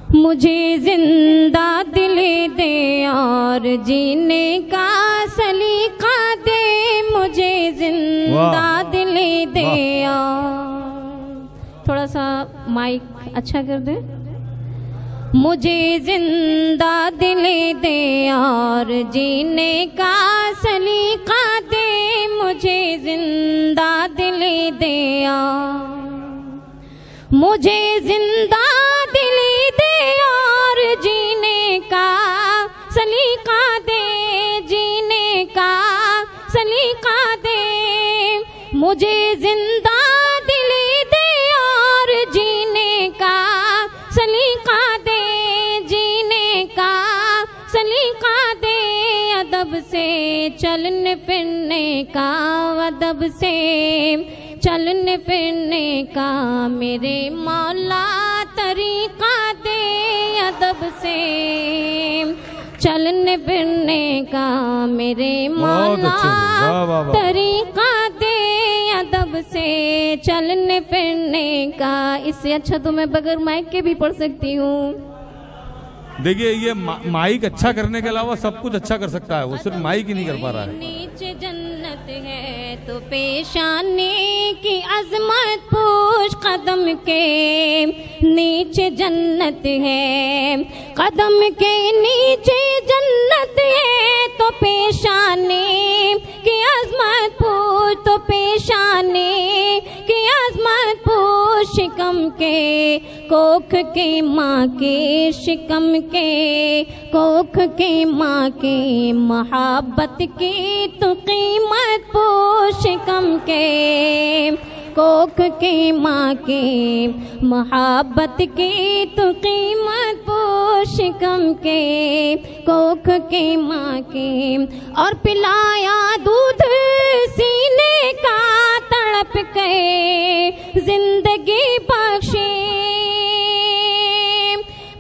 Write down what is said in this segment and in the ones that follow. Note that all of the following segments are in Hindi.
मुझे जिंदा दिल दे और जीने का सलीका दे, मुझे जिंदा दिल दे और थोड़ा सा माइक अच्छा कर दे। मुझे जिंदा दिल दे और जीने का सलीका दे, मुझे जिंदा दिल दे और मुझे जिंदा दिल दे और जीने का सलीका दे, जीने का सलीका दे। मुझे जिंदा दिल दे और जीने का सलीका दे, जीने का सलीका दे। अदब से चलने फिरने का, अदब से चलने फिरने का मेरे मौला तरीका दे, अदब से चलने फिरने का मेरे मौला तरीका दे, अदब से चलने फिरने का। इससे अच्छा तो मैं बगैर माइक के भी पढ़ सकती हूँ। देखिए ये माइक अच्छा करने के अलावा सब कुछ अच्छा कर सकता है, वो सिर्फ माइक ही नहीं कर पा रहा है। नीचे जन्नत है तो पेशानी की अजमत पूछ कदम के, नीचे जन्नत है कदम के नीचे जन्नत है तो पेशानी की अजमत पूछ, तो पेशानी की अजमत पूछ। शिकम के कोख के माँ के, शिकम के कोख के माँ के मोहब्बत की तो कीमत पूछ। शिकम के कोख के माँ के मोहब्बत की तो कीमत पूछ। शिकम के कोख के माँ के और पिलाया दूध सीने का तड़प के जिंदगी बख्शी,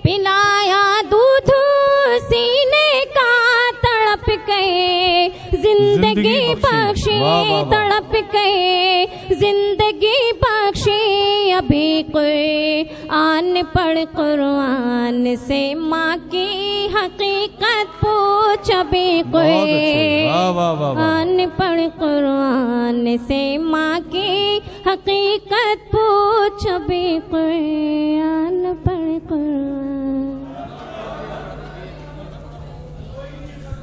पिलाया दूध सीने का तड़प के जिंदगी बख्शी, तड़प के जिंदगी बख्शी। अभी कुरान पढ़ कुरान से माँ की हकीकत पूछ, अभी कुरान पढ़ कुरान से माँ की हकीकत पूछ, अभी कुरान पढ़ कुरान।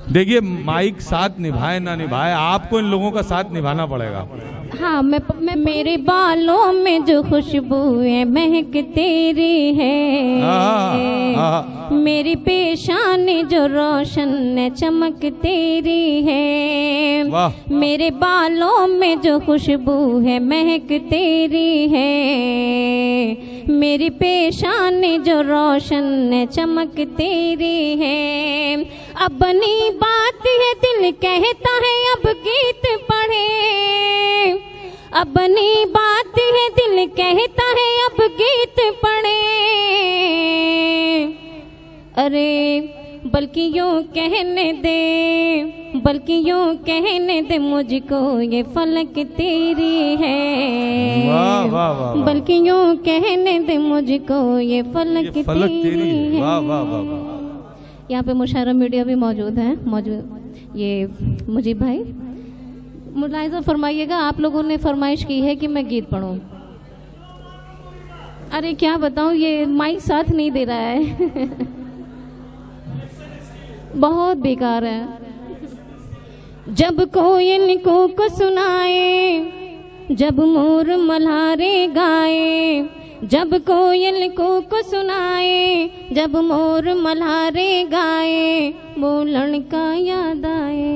देखिए माइक साथ निभाए ना निभाए, आपको इन लोगों का साथ निभाना पड़ेगा। हाँ मैं मेरे बालों में जो खुशबू है महक तेरी है, मेरी पेशानी जो रोशन है चमक तेरी है। मेरे बालों में जो खुशबू है महक तेरी है, मेरी पेशानी जो रोशन है चमक तेरी है। अब बनी बात है दिल कहता है अब गीत पढ़े, अब बनी बात है दिल कहता है अब गीत पढ़े। अरे बल्कि यूं कहने दे, बल्कि यूं कहने दे मुझको ये फलक तेरी है, बल्कि यूं कहने दे मुझको ये फलक तेरी है। यहाँ पे मुशायरा मीडिया भी मौजूद है, मौजूद ये मुजीब भाई मुलाहिजा फरमाइएगा। आप लोगों ने फरमाइश की है कि मैं गीत पढ़ूं। अरे क्या बताऊं, ये माइक साथ नहीं दे रहा है बहुत बेकार है। जब कोयल को सुनाए, जब मोर मल्हारे गाए, जब कोयल को सुनाए, जब मोर मल्हारे गाए, वो लड़का याद आए।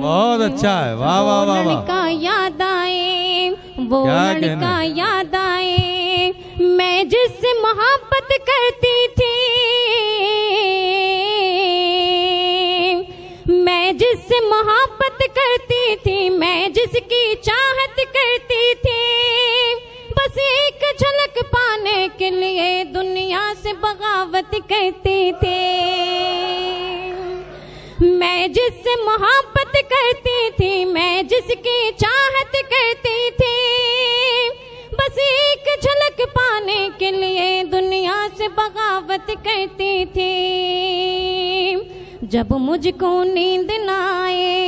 बहुत अच्छा है, वाह वाह वाह। लड़का याद आए, वो लड़का याद आए, मैं जिससे मोहब्बत करती थी, मैं जिससे मोहब्बत करती थी, मैं जिसकी चाहत करती थी, बस एक झलक पाने के लिए दुनिया से बगावत करती थी। मैं जिससे मोहब्बत करती थी, मैं जिसकी चाहत करती थी, बस एक झलक पाने के लिए दुनिया बगावत करते थे। जब मुझको नींद न आए,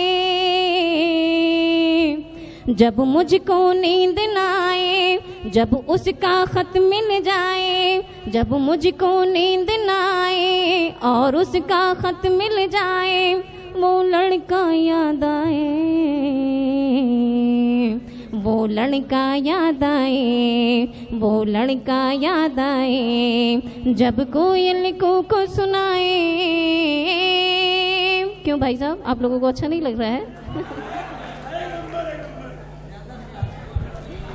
जब मुझको नींद न आए, जब उसका खत मिल जाए, जब मुझको नींद न आए और उसका खत मिल जाए, वो लड़का याद आए, वो लड़का याद आए, वो लड़का याद आए, जब कोयल को सुनाए। क्यों भाई साहब, आप लोगों को अच्छा नहीं लग रहा है?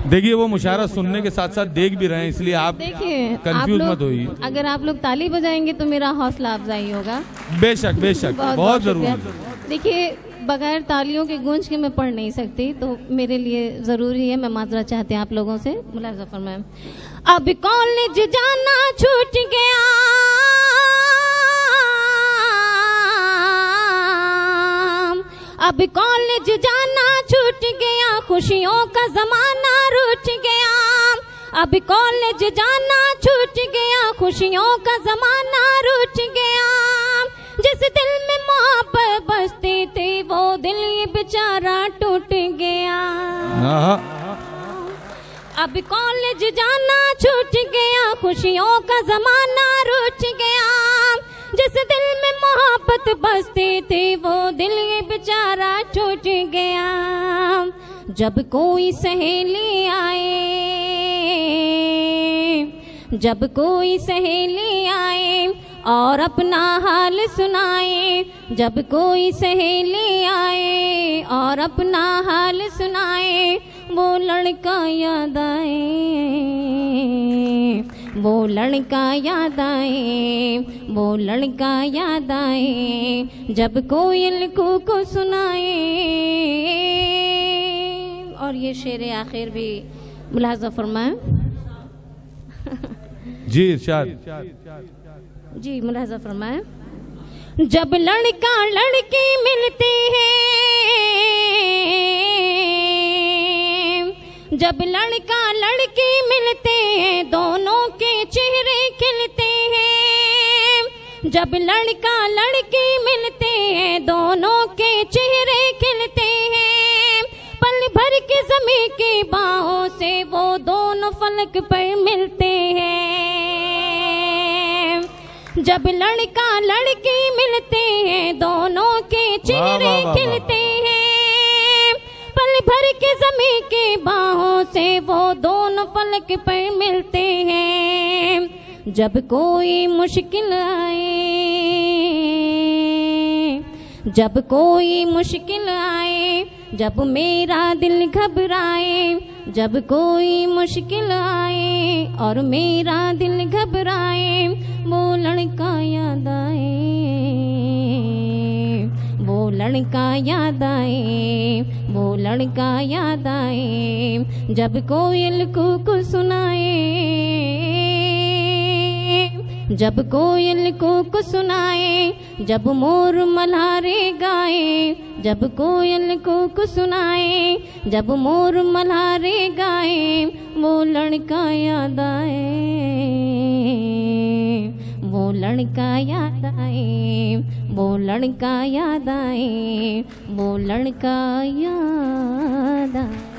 देखिए वो मुशायरा सुनने के साथ साथ देख भी रहे हैं, इसलिए आप देखिए कंफ्यूज मत होइए। अगर आप लोग ताली बजाएंगे तो मेरा हौसला अफजाई होगा। बेशक बेशक, बहुत जरूरी है। देखिए बगैर तालियों के गूंज के मैं पढ़ नहीं सकती, तो मेरे लिए ज़रूरी है, मैं माजरा चाहते हैं आप लोगों से। मुलाज़ा फरमाएं। अब कॉलेज जाना छूट गया, अब कॉलेज जाना छूट गया, खुशियों का ज़माना रूठ गया। अब कॉलेज जाना छूट गया, खुशियों का ज़माना रूठ गया। जिस दिल में मोहब्बत बसती थी, वो दिल ये बेचारा टूट गया। अब कॉलेज जाना छूट गया, खुशियों का ज़माना रूठ गया। जिस दिल में मोहब्बत बसती थी, वो दिल ये बेचारा टूट गया। जब कोई सहेली आए, जब कोई सहेली आए और अपना हाल सुनाए, जब कोई सहेली आए और अपना हाल सुनाए, वो लड़का याद आए, वो लड़का याद आए, वो लड़का याद आए, जब कोयल को सुनाए। और ये शेर आखिर भी मुलाहजा फरमाएं। जी इरशाद। जी मुलाहजा फरमाएं। जब लड़का लड़की मिलते हैं, जब लड़का लड़की मिलते हैं, दोनों के चेहरे खिलते हैं। जब लड़का लड़की मिलते हैं, दोनों के चेहरे खिलते हैं। पल भर के ज़मीं की बाहों से वो दोनों फलक पर मिलते हैं। जब लड़का लड़की मिलते हैं, दोनों के चेहरे खिलते हैं। पल भर के ज़मीं की बाहों से वो दोनों फलक पर मिलते हैं। जब कोई मुश्किल आए, जब कोई मुश्किल आए, जब मेरा दिल घबराए, जब कोई मुश्किल आए और मेरा दिल घबराए, वो लड़का याद आए, वो लड़का याद आए, वो लड़का याद आए, जब कोयल को सुनाए, जब कोयल को सुनाए, जब मोर मल्हारे गाए, जब कोयल को सुनाए, जब मोर मल्हारे गाए, वो लड़का याद आए, वो लड़का याद आए, वो लड़का याद आए, वो लड़का याद आए।